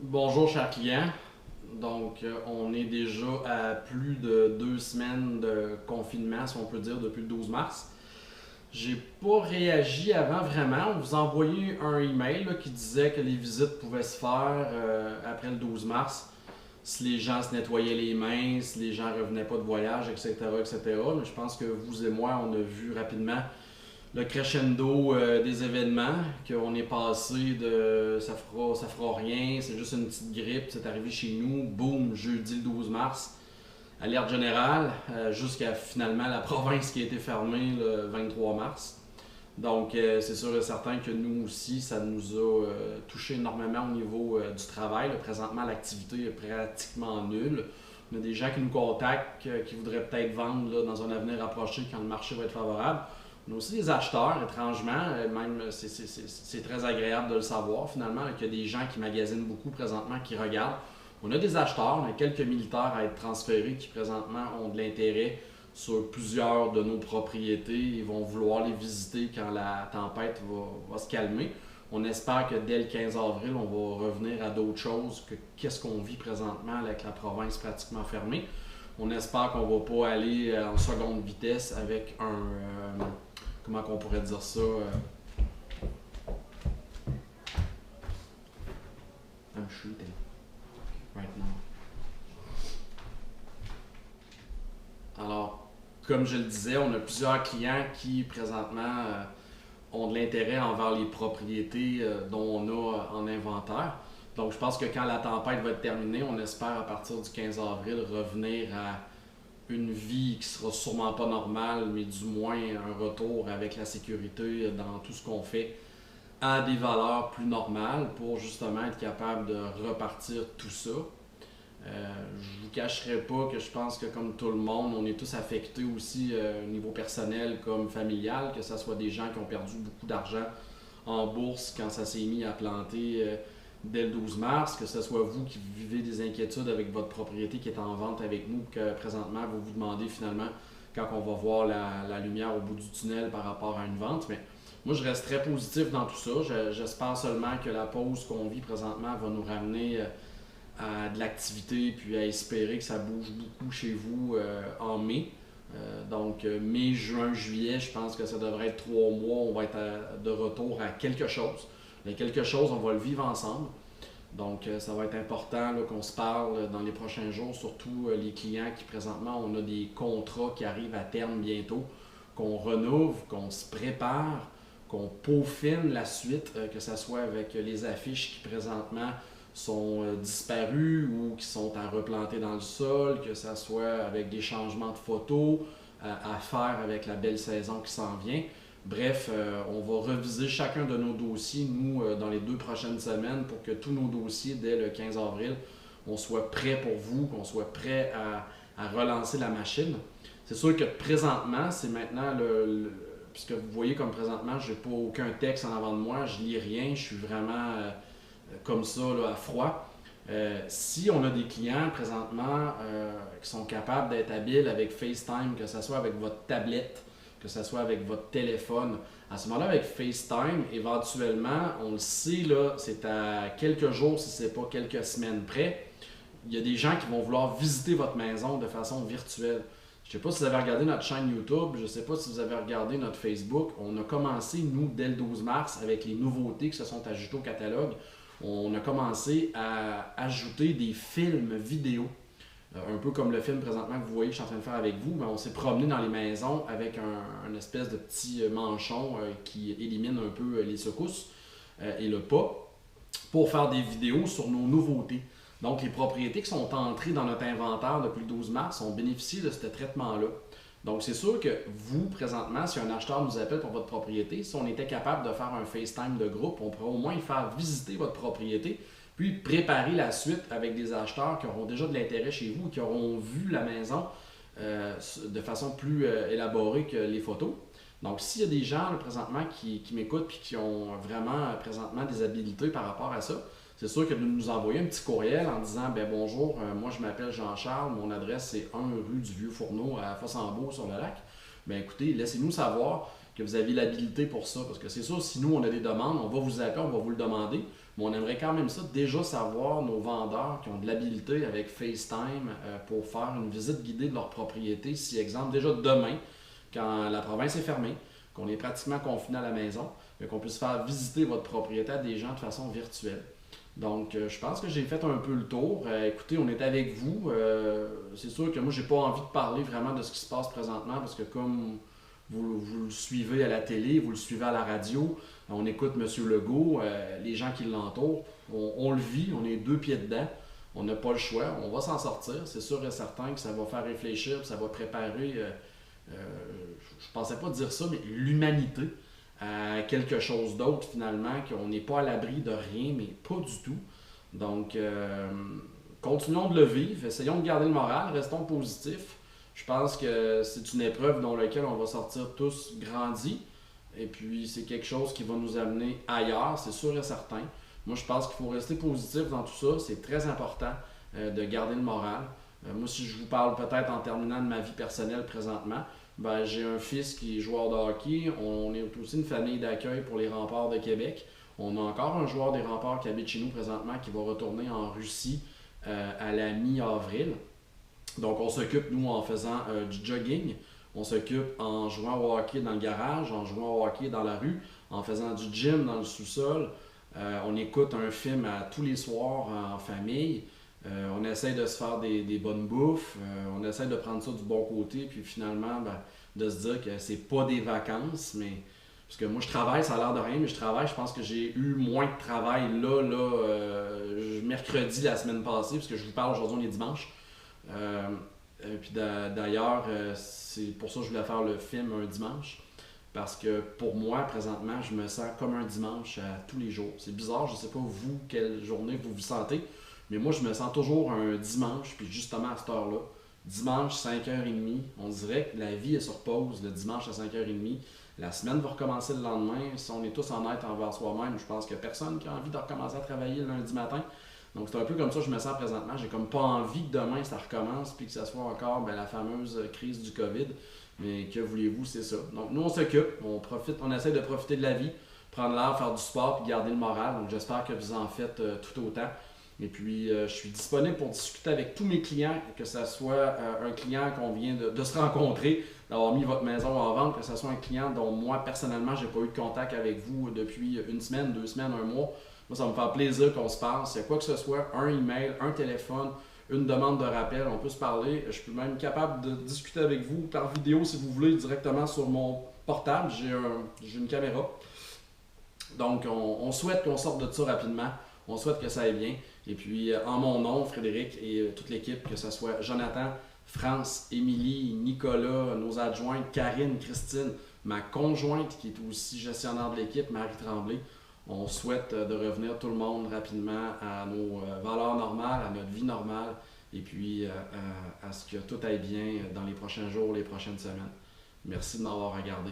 Bonjour chers clients. Donc, on est déjà à plus de 2 semaines de confinement, si on peut dire, depuis le 12 mars. J'ai pas réagi avant vraiment. On vous a envoyé un email qui disait que les visites pouvaient se faire après le 12 mars si les gens se nettoyaient les mains, si les gens revenaient pas de voyage, etc., etc. Mais je pense que vous et moi, on a vu rapidement le crescendo des événements, qu'on est passé de ça fera rien, c'est juste une petite grippe, c'est arrivé chez nous, boum, jeudi le 12 mars, alerte générale, jusqu'à finalement la province qui a été fermée le 23 mars. Donc, c'est sûr et certain que nous aussi, ça nous a touché énormément au niveau du travail. Là, présentement, l'activité est pratiquement nulle. On a des gens qui nous contactent, qui voudraient peut-être vendre là, dans un avenir approché quand le marché va être favorable. On a aussi des acheteurs, étrangement, même c'est très agréable de le savoir finalement, qu'il y a des gens qui magasinent beaucoup présentement, qui regardent. On a des acheteurs, on a quelques militaires à être transférés qui présentement ont de l'intérêt sur plusieurs de nos propriétés. Ils vont vouloir les visiter quand la tempête va se calmer. On espère que dès le 15 avril, on va revenir à d'autres choses que qu'est-ce qu'on vit présentement avec la province pratiquement fermée. On espère qu'on ne va pas aller en seconde vitesse avec comment qu'on pourrait dire ça, I'm shooting right now. Alors, comme je le disais, on a plusieurs clients qui présentement ont de l'intérêt envers les propriétés dont on a en inventaire. Donc, je pense que quand la tempête va être terminée, on espère à partir du 15 avril revenir à une vie qui sera sûrement pas normale, mais du moins un retour avec la sécurité dans tout ce qu'on fait à des valeurs plus normales pour justement être capable de repartir tout ça. Je vous cacherai pas que je pense que comme tout le monde, on est tous affectés aussi au niveau personnel comme familial, que ce soit des gens qui ont perdu beaucoup d'argent en bourse quand ça s'est mis à planter dès le 12 mars, que ce soit vous qui vivez des inquiétudes avec votre propriété qui est en vente avec nous, que présentement vous vous demandez finalement quand on va voir la lumière au bout du tunnel par rapport à une vente. Mais moi, je reste très positif dans tout ça. J'espère seulement que la pause qu'on vit présentement va nous ramener à de l'activité puis à espérer que ça bouge beaucoup chez vous en mai. Donc, mai, juin, juillet, je pense que ça devrait être 3 mois. On va être de retour à quelque chose. Mais quelque chose, on va le vivre ensemble. Donc, ça va être important qu'on se parle dans les prochains jours, surtout les clients qui présentement, on a des contrats qui arrivent à terme bientôt, qu'on renouvelle, qu'on se prépare, qu'on peaufine la suite, que ce soit avec les affiches qui présentement sont disparues ou qui sont à replanter dans le sol, que ce soit avec des changements de photos à faire avec la belle saison qui s'en vient. Bref, on va reviser chacun de nos dossiers, nous, dans les 2 prochaines semaines, pour que tous nos dossiers, dès le 15 avril, on soit prêt pour vous, qu'on soit prêt à relancer la machine. C'est sûr que présentement, c'est maintenant puisque vous voyez comme présentement, je n'ai pas aucun texte en avant de moi, je lis rien, je suis vraiment comme ça, là, à froid. Si on a des clients présentement qui sont capables d'être habiles avec FaceTime, que ce soit avec votre tablette, que ce soit avec votre téléphone, à ce moment-là, avec FaceTime, éventuellement, on le sait, là, c'est à quelques jours, si ce n'est pas quelques semaines près, il y a des gens qui vont vouloir visiter votre maison de façon virtuelle. Je ne sais pas si vous avez regardé notre chaîne YouTube, je ne sais pas si vous avez regardé notre Facebook. On a commencé, nous, dès le 12 mars, avec les nouveautés qui se sont ajoutées au catalogue. On a commencé à ajouter des films vidéo. Un peu comme le film présentement que vous voyez que je suis en train de faire avec vous, mais on s'est promené dans les maisons avec un espèce de petit manchon qui élimine un peu les secousses et le pas pour faire des vidéos sur nos nouveautés. Donc, les propriétés qui sont entrées dans notre inventaire depuis le 12 mars ont bénéficié de ce traitement-là. Donc, c'est sûr que vous, présentement, si un acheteur nous appelle pour votre propriété, si on était capable de faire un FaceTime de groupe, on pourrait au moins faire visiter votre propriété, puis préparer la suite avec des acheteurs qui auront déjà de l'intérêt chez vous, qui auront vu la maison de façon plus élaborée que les photos. Donc, s'il y a des gens là, présentement qui m'écoutent et qui ont vraiment présentement des habilités par rapport à ça, c'est sûr que de nous envoyer un petit courriel en disant ben bonjour, moi je m'appelle Jean-Charles, mon adresse c'est 1 rue du Vieux-Fourneau à Fossambeau sur le lac. Ben écoutez, laissez-nous savoir que vous avez l'habilité pour ça, parce que c'est sûr, si nous on a des demandes, on va vous appeler, on va vous le demander. Mais on aimerait quand même ça, déjà savoir nos vendeurs qui ont de l'habilité avec FaceTime pour faire une visite guidée de leur propriété. Si, exemple, déjà demain, quand la province est fermée, qu'on est pratiquement confiné à la maison, qu'on puisse faire visiter votre propriété à des gens de façon virtuelle. Donc, je pense que j'ai fait un peu le tour. Écoutez, on est avec vous. C'est sûr que moi, j'ai pas envie de parler vraiment de ce qui se passe présentement parce que comme vous le suivez à la télé, vous le suivez à la radio, on écoute M. Legault, les gens qui l'entourent, on le vit, on est deux pieds dedans, on n'a pas le choix, on va s'en sortir. C'est sûr et certain que ça va faire réfléchir, ça va préparer, je pensais pas dire ça, mais l'humanité à quelque chose d'autre finalement, qu'on n'est pas à l'abri de rien, mais pas du tout. Donc, continuons de le vivre, essayons de garder le moral, restons positifs. Je pense que c'est une épreuve dans laquelle on va sortir tous grandis. Et puis, c'est quelque chose qui va nous amener ailleurs, c'est sûr et certain. Moi, je pense qu'il faut rester positif dans tout ça. C'est très important de garder le moral. Moi, si je vous parle peut-être en terminant de ma vie personnelle présentement, ben, j'ai un fils qui est joueur de hockey. On est aussi une famille d'accueil pour les Remparts de Québec. On a encore un joueur des Remparts qui habite chez nous présentement qui va retourner en Russie à la mi-avril. Donc, on s'occupe, nous, en faisant du jogging. On s'occupe en jouant au hockey dans le garage, en jouant au hockey dans la rue, en faisant du gym dans le sous-sol. On écoute un film tous les soirs en famille. On essaie de se faire des bonnes bouffes. On essaie de prendre ça du bon côté. Puis finalement, ben, de se dire que c'est pas des vacances, mais... Parce que moi, je travaille, ça a l'air de rien, mais je travaille. Je pense que j'ai eu moins de travail mercredi la semaine passée, parce que je vous parle aujourd'hui, on est dimanche. Puis d'ailleurs, c'est pour ça que je voulais faire le film un dimanche. Parce que pour moi, présentement, je me sens comme un dimanche à tous les jours. C'est bizarre, je ne sais pas vous, quelle journée vous vous sentez. Mais moi, je me sens toujours un dimanche, puis justement à cette heure-là. Dimanche, 5h30, on dirait que la vie est sur pause le dimanche à 5h30. La semaine va recommencer le lendemain. Si on est tous honnêtes envers soi-même, je pense qu'il n'y a personne qui a envie de recommencer à travailler le lundi matin. Donc c'est un peu comme ça que je me sens présentement. J'ai comme pas envie que demain ça recommence puis que ça soit encore la fameuse crise du COVID. Mais que voulez-vous, c'est ça. Donc nous on s'occupe, on profite, on essaie de profiter de la vie, prendre l'air, faire du sport puis garder le moral. Donc j'espère que vous en faites tout autant. Et puis je suis disponible pour discuter avec tous mes clients, que ce soit un client qu'on vient de se rencontrer, d'avoir mis votre maison en vente, que ce soit un client dont moi personnellement j'ai pas eu de contact avec vous depuis une semaine, 2 semaines, un mois. Moi, ça va me faire plaisir qu'on se parle. S'il y a quoi que ce soit, un email, un téléphone, une demande de rappel, on peut se parler. Je suis même capable de discuter avec vous par vidéo si vous voulez, directement sur mon portable. J'ai une caméra. Donc, on souhaite qu'on sorte de ça rapidement. On souhaite que ça aille bien. Et puis, en mon nom, Frédéric et toute l'équipe, que ce soit Jonathan, France, Émilie, Nicolas, nos adjointes, Karine, Christine, ma conjointe qui est aussi gestionnaire de l'équipe, Marie Tremblay, on souhaite de revenir tout le monde rapidement à nos valeurs normales, à notre vie normale et puis à ce que tout aille bien dans les prochains jours, les prochaines semaines. Merci de m'avoir regardé.